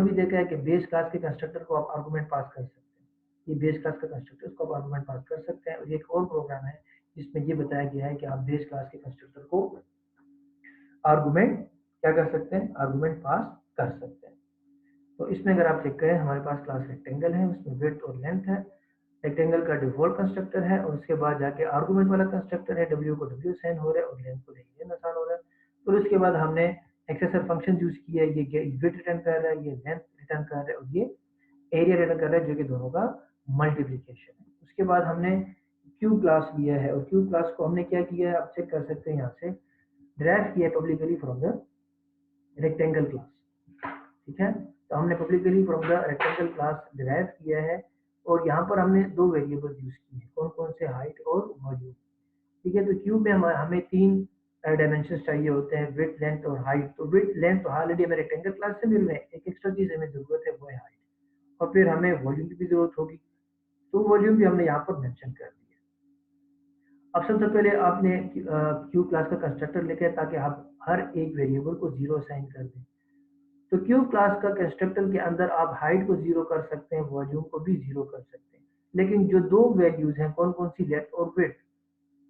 भी देखा है कि बेस क्लास के कंस्ट्रक्टर को आप आर्गुमेंट पास कर सकते हैं। ये बेस क्लास का कंस्ट्रक्टर उसको आप आर्गुमेंट पास कर सकते हैं। और एक और प्रोग्राम है जिसमें ये बताया गया है कि आप बेस क्लास के कंस्ट्रक्टर को आर्गुमेंट क्या कर सकते हैं, आर्गुमेंट पास कर सकते हैं। तो इसमें अगर आप चेक करें, हमारे पास क्लास रेक्टेंगल है, उसमें विड्थ और लेंथ है। रेक्टेंगल का डिफॉल्ट कंस्ट्रक्टर है और उसके बाद जाके आर्गुमेंट वाला कंस्ट्रक्टर है, w को w असाइन हो रहा है और लेंथ को लेन असाइन हो रहा है। फिर उसके बाद हमने एक्सेसर फंक्शन यूज किया है, ये विड्थ रिटर्न कर रहा है, ये लेंथ रिटर्न कर रहा है और ये एरिया रिटर्न कर रहा है, जो कि दोनों का मल्टीप्लीकेशन है। उसके बाद हमने क्यूब क्लास लिया है और क्यूब क्लास को हमने क्या किया है, आप चेक कर सकते हैं यहाँ से, डिराइव किया है publicly from the rectangle class. ठीक है, तो हमने publicly from the rectangle class derive किया है और यहाँ पर हमने दो वेरिएबल यूज किए हैं, कौन कौन से, हाइट और वॉल्यूम। ठीक है, तो क्यूब में हमें तीन डायमेंशन चाहिए होते हैं, विड्थ, लेंथ और हाइट। तो विड्थ, लेंथ तो ऑलरेडी हमें रेक्टेंगल क्लास से मिल रहे हैं, एक एक्स्ट्रा चीज हमें जरूरत है वो है हाइट, और फिर हमें वॉल्यूम की भी जरूरत होगी, तो वॉल्यूम भी हमने यहाँ पर मेंशन कर दिया। अब सबसे पहले आपने क्यूब क्लास का कंस्ट्रक्टर लिखा है ताकि आप हर एक वेरिएबल को जीरो असाइन कर दें। तो क्यूब क्लास का कंस्ट्रक्टर के अंदर आप हाइट को जीरो कर सकते हैं, वॉल्यूम को भी जीरो कर सकते हैं, लेकिन जो दो वैल्यूज हैं, कौन कौन सी, लेंथ और विड्थ,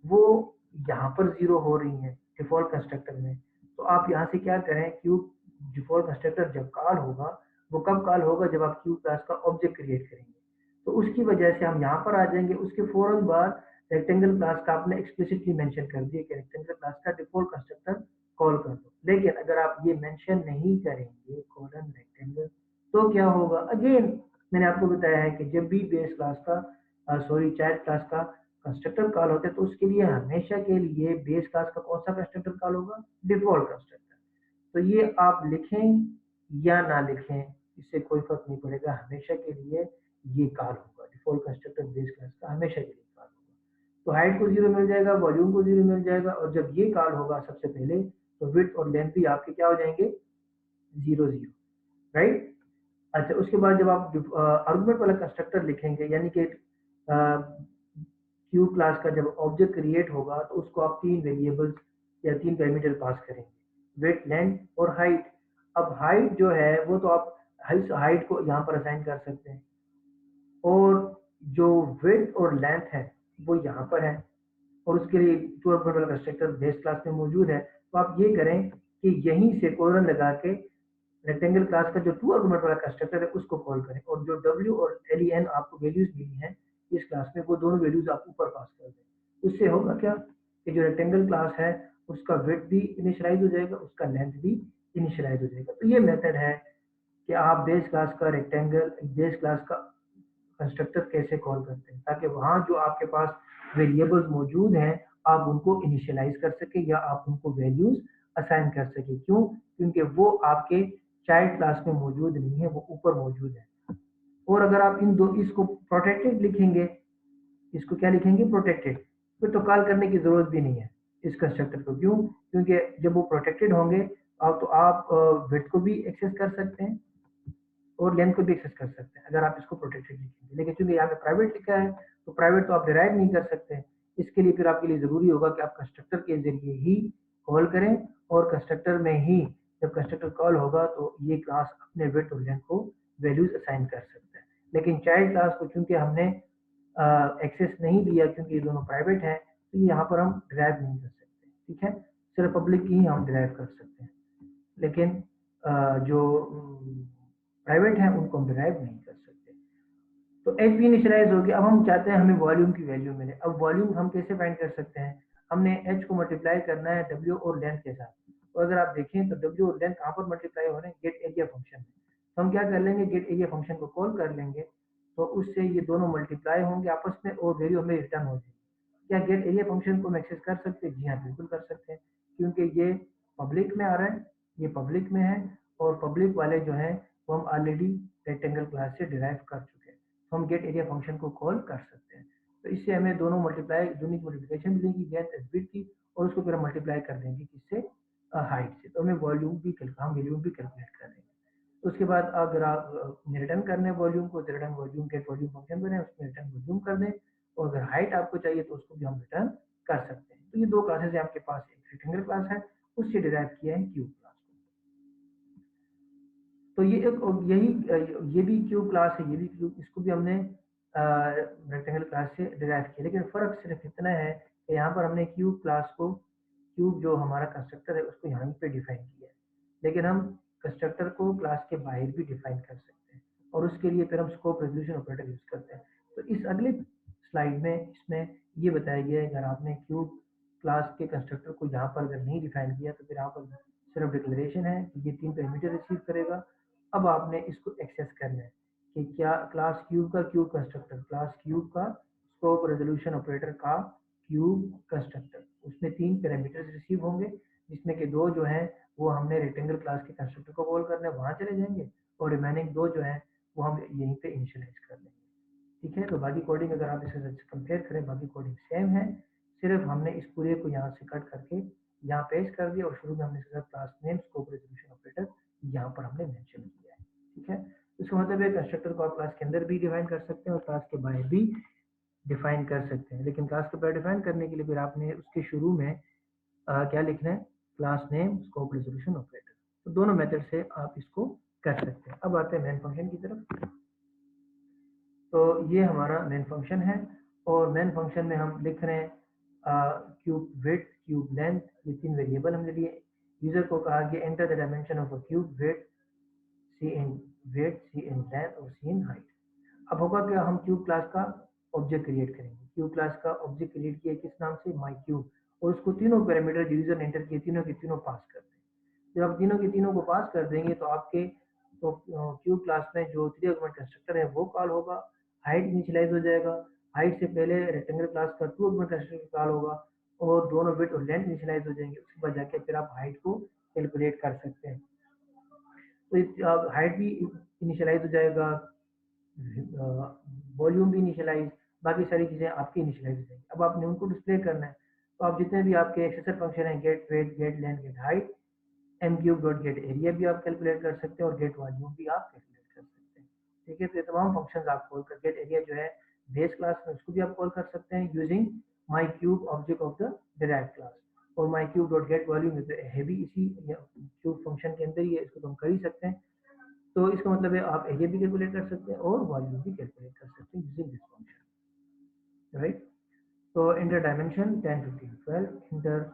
वो यहाँ पर जीरो हो रही हैं डिफॉल्ट कंस्ट्रक्टर में। तो आप यहाँ से क्या करें, क्यूब डिफॉल्ट कंस्ट्रक्टर जब कॉल होगा, वो कब कॉल होगा, जब आप क्यूब क्लास का ऑब्जेक्ट क्रिएट करेंगे। तो उसकी वजह से हम यहाँ पर आ जाएंगे, उसके फौरन बाद रेक्टेंगल क्लास का आपने एक्सप्लिसिटली मेंशन कर दिया कि रेक्टेंगल क्लास का डिफॉल्ट कंस्ट्रक्टर कॉल कर दो। लेकिन अगर आप ये मेंशन नहीं करेंगे कॉलन रेक्टेंगल, तो क्या होगा, अगेन मैंने आपको बताया है कि जब भी बेस क्लास का चाइल्ड क्लास का कंस्ट्रक्टर कॉल होता है, तो उसके लिए हमेशा के लिए बेस क्लास का कौन सा कंस्ट्रक्टर कॉल होगा, डिफॉल्ट कंस्ट्रक्टर। तो ये आप लिखें या ना लिखें, इससे कोई फर्क नहीं पड़ेगा, हमेशा के लिए ये कॉल होगा, डिफॉल्ट कंस्ट्रक्टर बेस क्लास का हमेशा के लिए कॉल होगा। तो हाइट को जीरो मिल जाएगा, वॉल्यूम को जीरो मिल जाएगा, और जब ये कॉल होगा सबसे पहले, तो विड्थ और लेंथ भी आपके क्या हो जाएंगे, जीरो जीरो, राइट। अच्छा, उसके बाद जब आप आर्गुमेंट वाला कंस्ट्रक्टर लिखेंगे, यानी कि क्यूब क्लास का जब ऑब्जेक्ट क्रिएट होगा, तो उसको आप तीन वेरिएबल्स या तीन पैरामीटर पास करेंगे, विड्थ, लेंथ और हाइट। अब हाइट जो है वो तो आप हाइट को यहाँ पर असाइन कर सकते हैं, और जो विड्थ और लेंथ है वो यहाँ पर है, और उसके लिए टू आर्गुमेंट वाला कंस्ट्रक्टर बेस क्लास में मौजूद है। तो आप ये करें कि यहीं से कोलन लगा के रेक्टेंगल क्लास का जो टू आर्गुमेंट वाला कंस्ट्रक्टर है उसको कॉल करें, और जो w और len आपको वैल्यूज मिली हैं इस क्लास में, वो दोनों वैल्यूज आप ऊपर पास कर दें। उससे होगा क्या कि जो रेक्टेंगल क्लास है उसका विड्थ भी इनिशियलाइज हो जाएगा, उसका लेंथ भी इनिशियलाइज हो जाएगा। तो ये मेथड है कि आप बेस क्लास का बेस क्लास का कंस्ट्रक्टर कैसे कॉल करते हैं, ताकि वहां जो आपके पास वेरिएबल्स मौजूद हैं आप उनको इनिशियलाइज कर सके या आप उनको वैल्यूज असाइन कर सके। क्यों, क्योंकि वो आपके चाइल्ड क्लास में मौजूद नहीं है, वो ऊपर मौजूद है। और अगर आप इन दो इसको प्रोटेक्टेड लिखेंगे, इसको क्या लिखेंगे, प्रोटेक्टेड, फिर तो कॉल करने की जरूरत भी नहीं है इस कंस्ट्रक्टर को। क्यों, क्योंकि जब वो प्रोटेक्टेड होंगे आप विड्थ को भी एक्सेस कर सकते हैं और लेंथ को भी एक्सेस कर सकते हैं अगर आप इसको प्रोटेक्टेड लिखेंगे। लेकिन चूंकि यहाँ पे प्राइवेट लिखा है, तो प्राइवेट तो आप डिराइव नहीं कर सकते। इसके लिए फिर आपके लिए जरूरी होगा कि आप कंस्ट्रक्टर के जरिए ही कॉल करें, और कंस्ट्रक्टर में ही जब कंस्ट्रक्टर कॉल होगा तो ये क्लास अपने विड्थ और लेंथ को वैल्यूज असाइन कर सकता है। लेकिन चाइल्ड क्लास को चूंकि हमने एक्सेस नहीं दिया, क्योंकि ये दोनों प्राइवेट है, तो यहाँ पर हम डिराइव नहीं कर सकते। ठीक है, सिर्फ पब्लिक ही हम डिराइव कर सकते हैं, लेकिन जो प्राइवेट है उनको हम डिराइव नहीं कर सकते। तो एच भी इनिशियलाइज हो गया। अब हम चाहते हैं हमें वॉल्यूम की वैल्यू मिले। अब वॉल्यूम हम कैसे फाइंड कर सकते हैं, हमने एच को मल्टीप्लाई करना है डब्ल्यू और लेंथ के साथ। तो अगर आप देखें तो डब्ल्यू और लेंथ कहाँ पर मल्टीप्लाई हो रहे हैं, गेट एरिया फंक्शन में। तो हम क्या कर लेंगे, गेट एरिया फंक्शन को कॉल कर लेंगे, तो उससे ये दोनों मल्टीप्लाई होंगे आपस में और वैल्यू हमें रिटर्न हो जाएगी। क्या गेट एरिया फंक्शन को हम एक्सेस कर सकते हैं, जी हाँ बिल्कुल कर सकते हैं, क्योंकि ये पब्लिक में आ रहा है, ये पब्लिक में है, और पब्लिक वाले जो है वो हम ऑलरेडी रेक्टेंगल क्लास से डिराइव कर चुके हैं, तो हम गेट एरिया फंक्शन को कॉल कर सकते हैं। तो इससे हमें दोनों मल्टीप्लिकेशन मिलेगी, लेंथ एस बिट की, और उसको फिर हम मल्टीप्लाई कर देंगे किससे, हाइट से। तो हमें वॉल्यूम भी कैलकुलेट कर देंगे। तो उसके बाद अगर आप रिटर्न करने वॉल्यूम को, तो return volume get volume function बने, उसमें रिटर्न वॉल्यूम कर दें, और अगर हाइट आपको चाहिए तो उसको भी हम रिटर्न कर सकते हैं। तो ये दो क्लासेस है आपके पास, एक रेक्टेंगल क्लास है, उससे डिराइव किया है क्यूब क्लास को। तो ये एक ये भी क्यूब क्लास है, ये भी क्यूब, इसको भी हमने रेक्टेंगल क्लास से डिराइव किया, लेकिन फ़र्क सिर्फ इतना है कि यहाँ पर हमने क्यूब क्लास को, क्यूब जो हमारा कंस्ट्रक्टर है उसको यहाँ पे डिफाइन किया है, लेकिन हम कंस्ट्रक्टर को क्लास के बाहर भी डिफाइन कर सकते हैं और उसके लिए फिर हम स्कोप रेजोल्यूशन ऑपरेटर यूज़ करते हैं। तो इस अगले स्लाइड में इसमें ये बताया गया है, अगर आपने क्यूब क्लास के कंस्ट्रक्टर को यहाँ पर अगर नहीं डिफाइन किया तो फिर यहाँ पर सिर्फ डिक्लेरेशन है कि ये 3 पैरामीटर रिसीव करेगा। अब आपने इसको एक्सेस करना है कि क्या क्लास क्यूब का क्यूब कंस्ट्रक्टर, क्लास क्यूब का स्कोप रेजोल्यूशन ऑपरेटर का क्यूब कंस्ट्रक्टर, उसमें 3 पैरामीटर्स रिसीव होंगे, जिसमें कि 2 जो हैं वो हमने रेक्टेंगल क्लास के कंस्ट्रक्टर को कॉल करना है, वहाँ चले जाएंगे, और रिमेनिंग 2 जो हैं वो हम यहीं पे इनिशियलाइज कर लेंगे। ठीक है, तो बाकी कोडिंग अगर आप इसे कंपेयर करें, बाकी कोडिंग सेम है, सिर्फ हमने इस पूरे को यहाँ से कट करके यहाँ पेस्ट कर दिया और शुरू में हमने इसके साथ class name scope resolution operator यहाँ पर हमने मेंशन किया है। ठीक है, इसका मतलब है कंस्ट्रक्टर को आप क्लास के अंदर भी डिफाइन कर सकते हैं और क्लास के बाहर भी डिफाइन कर सकते हैं, लेकिन क्लास के बाहर डिफाइन करने के लिए फिर आपने उसके शुरू में क्या लिखना है, class name scope resolution operator. तो दोनों मेथड से आप इसको कर सकते हैं। अब आते हैं मेन फंक्शन की तरफ। तो ये हमारा मेन फंक्शन है और मेन फंक्शन में हम लिख रहे हैं क्यूब विड्थ, क्यूब लेंथ, ये 3 वेरिएबल हमने लिए। यूजर को कहा कि enter the dimension of a cube, width, cin width, cin length और सी इन हाइट। अब होगा कि हम क्यूब क्लास का ऑब्जेक्ट क्रिएट करेंगे। क्यूब क्लास का ऑब्जेक्ट क्रिएट किया किस नाम से, माई क्यूब, और उसको तीनों पैरामीटर जो यूजर ने एंटर किए तीनों के तीनों पास कर दें। जब आप तीनों के तीनों को पास कर देंगे तो आपके तो क्यूब क्लास में जो 3 आर्गुमेंट कंस्ट्रक्टर है वो कॉल होगा, हाइट इनिशियलाइज हो जाएगा, हाइट से पहले रेक्टेंगल क्लास का 2 आर्गुमेंट कंस्ट्रक्टर कॉल होगा और दोनों विड्थ और लेंथ इनिशियलाइज हो जाएंगे। उसके बाद जाके फिर आप हाइट को कैलकुलेट कर सकते हैं। तो हाइट भी इनिशियलाइज हो जाएगा, वॉल्यूम भी इनिशियलाइज, बाकी सारी चीज़ें आपकी इनिशियलाइज हो जाएंगी। अब आपने उनको डिस्प्ले करना है, तो आप जितने भी आपके एक्सेसर फंक्शन है, get weight, get length, get height, M cube dot get area भी आप कैलकुलेट कर सकते हैं और गेट वॉल्यूम भी आप कैलकुलेट कर सकते हैं। ठीक है, तो ये तमाम फंक्शंस आप कॉल कर, गेट एरिया जो है बेस क्लास में उसको भी आप कॉल कर सकते हैं using my cube object of the derived class, और माई क्यूब डॉट गेट वॉल्यूम है भी इसी क्यूब फंक्शन के अंदर ही है, इसको तो हम कर ही सकते हैं। तो इसका मतलब है आप एरिया भी कैलकुलेट कर सकते हैं और वॉल्यूम भी कैलकुलेट कर सकते हैं यूजिंग दिस फंक्शन, राइट। तो इंटर डायमेंशन 10, 15, 12 इंटर,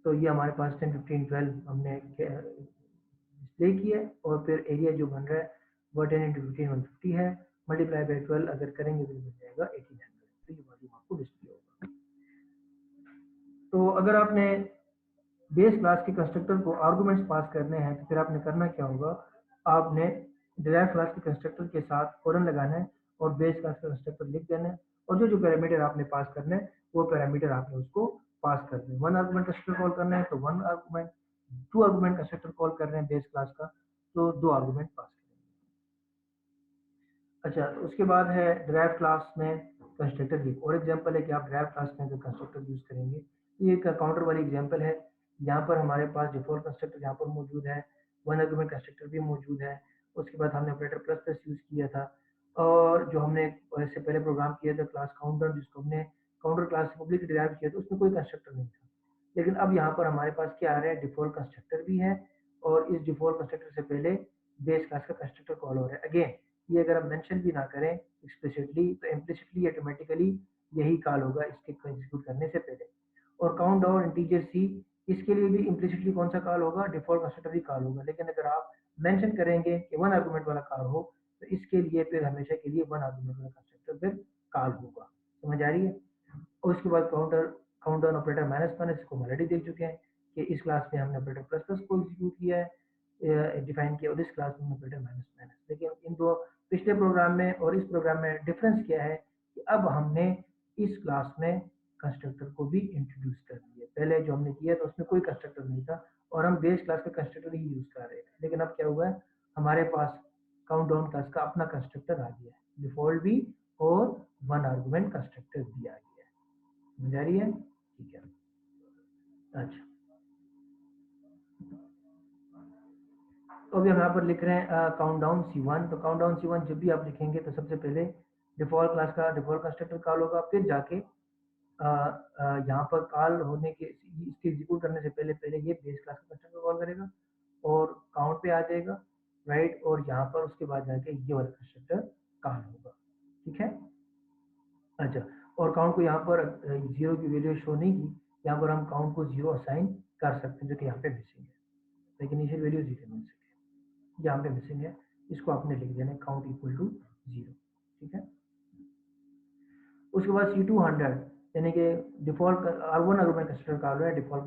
तो ये हमारे पास 10, 15, 12 हमने डिस्प्ले किया है, और फिर एरिया जो बन रहा है वो 10 इंटू 15 150 है, मल्टीप्लाई बाई 12 अगर करेंगे तो मिल जाएगा 1800। तो ये वॉल्यूम आपको डिस्प्ले होगा। तो अगर आपने बेस क्लास के कंस्ट्रक्टर को आर्गुमेंट्स पास करने हैं तो फिर आपने करना क्या होगा, आपने डिराइव क्लास के कंस्ट्रक्टर के साथ कोलन लगाना है और बेस क्लास का कंस्ट्रक्टर लिख देना है, और जो जो पैरामीटर आपने पास करना है वो पैरामीटर आपने उसको पास कर देना। 1 आर्गुमेंट कंस्ट्रक्टर कॉल करना है तो 1 आर्गुमेंट, 2 आर्गुमेंट कंस्ट्रक्टर कॉल कर रहे हैं बेस क्लास का तो 2 आर्गुमेंट पास करेंगे। अच्छा, तो उसके बाद है ड्राइव क्लास में कंस्ट्रक्टर की और एग्जांपल है कि आप ड्राइव क्लास में अगर कंस्ट्रक्टर यूज करेंगे, ये एक काउंटर वाली एग्जांपल है। यहाँ पर हमारे पास डिफॉल्ट कंस्ट्रक्टर यहाँ पर मौजूद है, 1 आर्गुमेंट कंस्ट्रक्टर भी मौजूद है। उसके बाद हमने ऑपरेटर प्लस प्लस यूज किया था, और जो हमने इससे पहले प्रोग्राम किया था क्लास काउंटर, जिसको हमने काउंटर क्लास से पब्लिक डिराइव किया था, उसमें कोई कंस्ट्रक्टर नहीं था। लेकिन अब यहाँ पर हमारे पास क्या आ रहा है, डिफॉल्ट कंस्ट्रक्टर भी है, और इस डिफॉल्ट कंस्ट्रक्टर से पहले बेस क्लास का कंस्ट्रक्टर कॉल हो रहा है। अगेन ये अगर हम मेंशन भी ना करें एक्सप्लिसिटली तो इम्प्लिसिटली ऑटोमेटिकली यही कॉल होगा इसके एग्जीक्यूट करने से पहले। और काउंट डाउन इंटीजर सी, इसके लिए भी इम्प्लिसिटली कौन सा कॉल होगा, डिफॉल्ट कंस्ट्रक्टर ही कॉल होगा, लेकिन अगर आप मेंशन करेंगे कि 1 आर्गुमेंट वाला कॉल हो तो इसके लिए फिर हमेशा के लिए 1 आर्गुमेंट वाला कंस्ट्रक्टर फिर कॉल होगा। समझ आ रही है। और उसके बाद count down operator minus minus, इसको हम ऑलरेडी देख चुके हैं कि इस क्लास में हमने ऑपरेटर प्लस प्लस को एग्जीक्यूट किया है, डिफाइन किया, और इस क्लास में ऑपरेटर माइनस माइनस। लेकिन इन दो पिछले प्रोग्राम में और इस प्रोग्राम में डिफरेंस क्या है कि अब हमने इस क्लास में कंस्ट्रक्टर को भी इंट्रोड्यूस कर दिया। पहले जो हमने किया था उसमें कोई कंस्ट्रक्टर नहीं था और हम बेस क्लास का कंस्ट्रक्टर ही यूज कर रहे थे, लेकिन अब क्या हुआ है, हमारे पास काउंट डाउन क्लास का अपना कंस्ट्रक्टर आ गया है, डिफॉल्ट भी और 1 आर्गुमेंट कंस्ट्रक्टर भी आ गया है। समझ आ रही है, ठीक है। अच्छा, तो अभी हम यहाँ पर लिख रहे हैं काउंट डाउन C1। तो काउंट डाउन C1 जब भी आप लिखेंगे तो सबसे पहले डिफॉल्ट क्लास का डिफॉल्ट कंस्ट्रक्टर कॉल होगा, फिर जाके यहाँ पर कॉल होने के इसके एग्जीक्यूट करने से पहले पहले ये बेस क्लास का कंस्ट्रक्टर कॉल करेगा और काउंट पे आ जाएगा, राइट, और यहाँ पर उसके बाद जाके ये वाला कंस्ट्रक्टर कॉल होगा, ठीक है। अच्छा, और काउंट को यहाँ पर जीरो की वैल्यू शो नहीं की, यहाँ पर हम काउंट को जीरो असाइन कर सकते हैं, जो कि यहाँ पे मिसिंग है, लेकिन इनिशियल वैल्यू जीरो मिल सके, यहाँ पे मिसिंग है, इसको आपने लिख देना काउंट इक्वल टू जीरो, ठीक है। उसके बाद C200 यानी कि डिफॉल्ट R1 अगर मैं कंसिडर कर रहा है डिफॉल्ट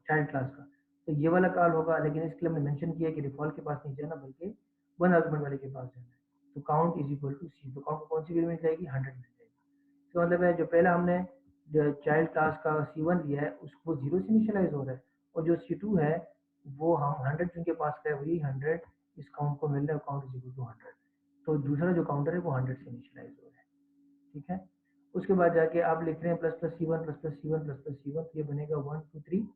चाइल्ड क्लास का, तो ये वाला कॉल होगा, लेकिन इसके लिए हमने मेंशन किया कि डिफॉल्ट के पास नहीं जाना बल्कि वन आर्गुमेंट वाले के पास जाना है। तो काउंट इज इक्वल टू सी, तो काउंट को कौन सी वैल्यू मिल जाएगी, 100 मिल जाएगी। इसका मतलब है जो पहला हमने चाइल्ड क्लास का C1 लिया है उसको जीरो से इनिशियलाइज हो रहा है, और जो C2 है वो हम 100 जिनके पास है वही 100 इस काउंट को मिल रहा है, काउंट इज इक्वल टू 100। तो दूसरा जो काउंटर है वो 100 से इनिशियलाइज हो रहा है, ठीक है। उसके बाद जाके आप लिख रहे हैं plus plus C1 plus plus C1 plus plus C1, तो ये बनेगा 1 2 3,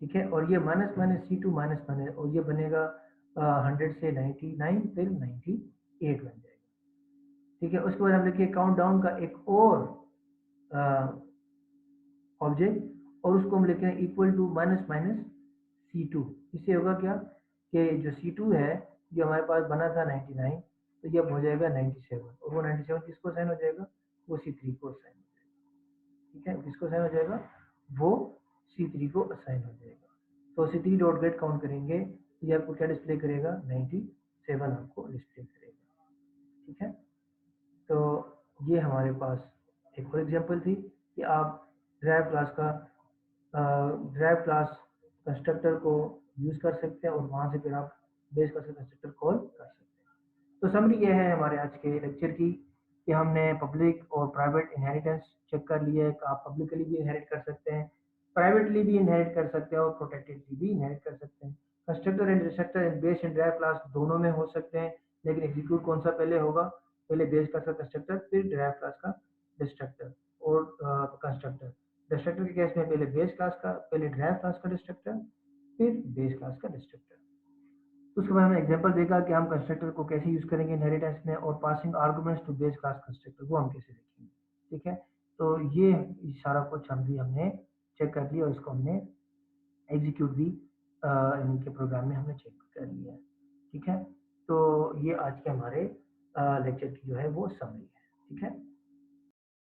ठीक है। और ये minus minus C2 minus minus, और ये बनेगा 100 से 99 फिर 98 बन जाएगा, ठीक है। उसके बाद हम लिखिए काउंट डाउन का एक और ऑब्जेक्ट, और उसको हम लिख रहे हैं equal to minus minus C2। इससे होगा क्या कि जो C2 है जो हमारे पास बना था 99, तो ये अब हो जाएगा 97, और वो 97 किसको साइन हो जाएगा, वो C3 को साइन हो जाएगा, ठीक है। किसको साइन हो जाएगा, वो C3 को असाइन हो जाएगा। तो C3 डॉट गेट काउंट करेंगे तो ये आपको क्या डिस्प्ले करेगा, 97 आपको डिस्प्ले करेगा, ठीक है। तो ये हमारे पास एक और एग्जांपल थी कि आप ड्राइव क्लास का ड्राइव क्लास कंस्ट्रक्टर को यूज़ कर सकते हैं और वहाँ से फिर आप बेस क्लास का कंस्ट्रक्टर कॉल कर सकते हैं। तो समरी ये है हमारे आज के लेक्चर की कि हमने पब्लिक और प्राइवेट इनहेरिटेंस चेक कर लिया है कि आप पब्लिकली भी इनहेरिट कर सकते हैं, प्राइवेटली भी इनहेरिट कर सकते हैं और प्रोटेक्टेडली भी इनहेरिट कर सकते हैं। Constructor and destructor and base and drive class दोनों में हो सकते हैं, लेकिन एग्जीक्यूट कौन सा पहले होगा, पहले बेस क्लास का कंस्ट्रक्टर फिर ड्राइव क्लास का डिस्ट्रक्टर और कंस्ट्रक्टर। डिस्ट्रक्टर के केस में पहले बेस क्लास का, पहले ड्राइव क्लास का डिस्ट्रक्टर फिर बेस क्लास का डिस्ट्रक्टर। उसके बाद हमने एग्जांपल देखा कि हम कंस्ट्रक्टर को कैसे यूज करेंगे इनहेरिटेंस में, और passing arguments to base class constructor वो हम कैसे देखेंगे, ठीक है। तो ये सारा कुछ हमने चेक कर लिया और इसको हमने एग्जीक्यूट भी इनके प्रोग्राम में हमने चेक कर लिया है, ठीक है। तो ये आज के हमारे लेक्चर की जो है वो समरी है, ठीक है।